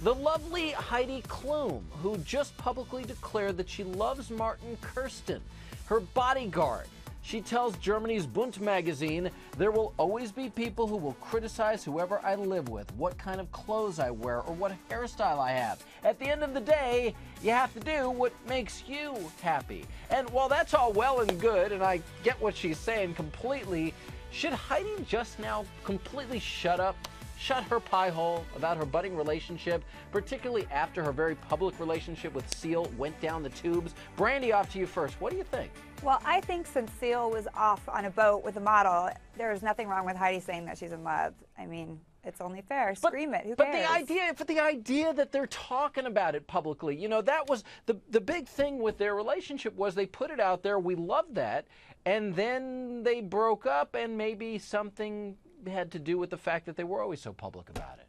The lovely Heidi Klum, who just publicly declared that she loves Martin Kirsten, her bodyguard. She tells Germany's Bund magazine, "There will always be people who will criticize whoever I live with, what kind of clothes I wear, or what hairstyle I have. At the end of the day, you have to do what makes you happy." And while that's all well and good, and I get what she's saying completely, should Heidi just now completely shut her pie hole about her budding relationship, particularly after her very public relationship with Seal went down the tubes? Brandy, off to you first. What do you think? Well, I think since Seal was off on a boat with a model, there's nothing wrong with Heidi saying that she's in love. I mean, it's only fair. Scream it. Who cares? But the idea that they're talking about it publicly, you know, that was the big thing with their relationship was they put it out there. We loved that. And then they broke up, and maybe something had to do with the fact that they were always so public about it.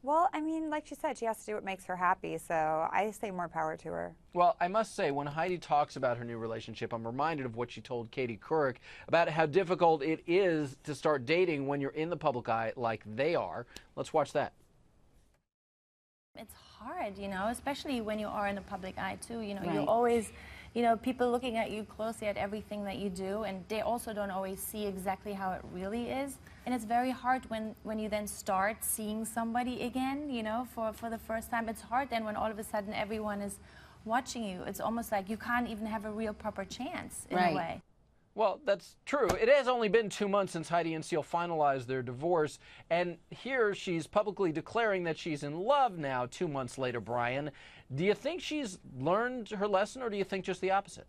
Well, I mean, like she said, she has to do what makes her happy, so I say more power to her. Well, I must say, when Heidi talks about her new relationship, I'm reminded of what she told Katie Couric about how difficult it is to start dating when you're in the public eye like they are. Let's watch that. It's hard, you know, especially when you are in the public eye, too. You know, right. You're always, you know, people looking at you closely at everything that you do, and they also don't always see exactly how it really is. And it's very hard when you then start seeing somebody again, you know, for the first time. It's hard then when all of a sudden everyone is watching you. It's almost like you can't even have a real proper chance in a way. Well, that's true. It has only been 2 months since Heidi and Seal finalized their divorce, and here she's publicly declaring that she's in love now 2 months later, Brian. Do you think she's learned her lesson, or do you think just the opposite?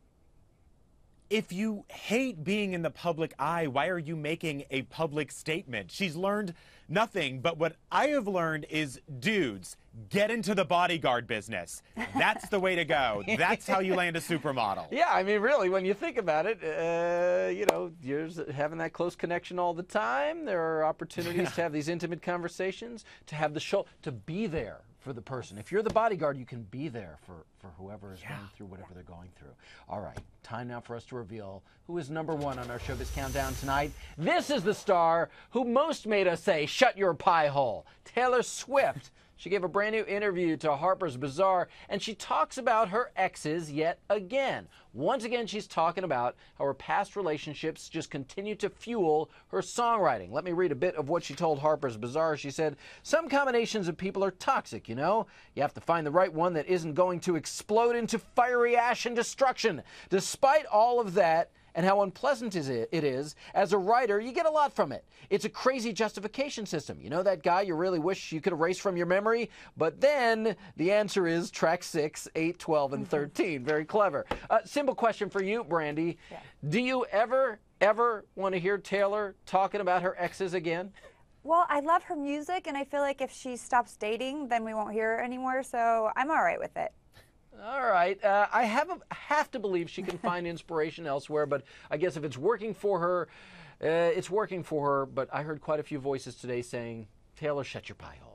If you hate being in the public eye, why are you making a public statement? She's learned nothing, but what I have learned is, dudes, get into the bodyguard business. That's the way to go. That's how you land a supermodel. Yeah, I mean, really, when you think about it, you know, you're having that close connection all the time. There are opportunities to have these intimate conversations, to have the show, to be there for the person. If you're the bodyguard, you can be there for whoever is going through whatever they're going through. All right, time now for us to reveal who is #1 on our Showbiz Countdown tonight. This is the star who most made us say, "Shut your pie hole," Taylor Swift. She gave a brand new interview to Harper's Bazaar, and she talks about her exes yet again. Once again, she's talking about how her past relationships just continue to fuel her songwriting. Let me read a bit of what she told Harper's Bazaar. She said, "Some combinations of people are toxic, you know? You have to find the right one that isn't going to explode into fiery ash and destruction. Despite all of that, and how unpleasant it is, as a writer, you get a lot from it. It's a crazy justification system. You know that guy you really wish you could erase from your memory? But then the answer is track 6, 8, 12, and 13. Very clever. Simple question for you, Brandy. Yeah. Do you ever want to hear Taylor talking about her exes again? Well, I love her music, and I feel like if she stops dating, then we won't hear her anymore, so I'm all right with it. All right. I have to believe she can find inspiration elsewhere, but I guess if it's working for her, it's working for her. But I heard quite a few voices today saying, "Taylor, shut your pie hole."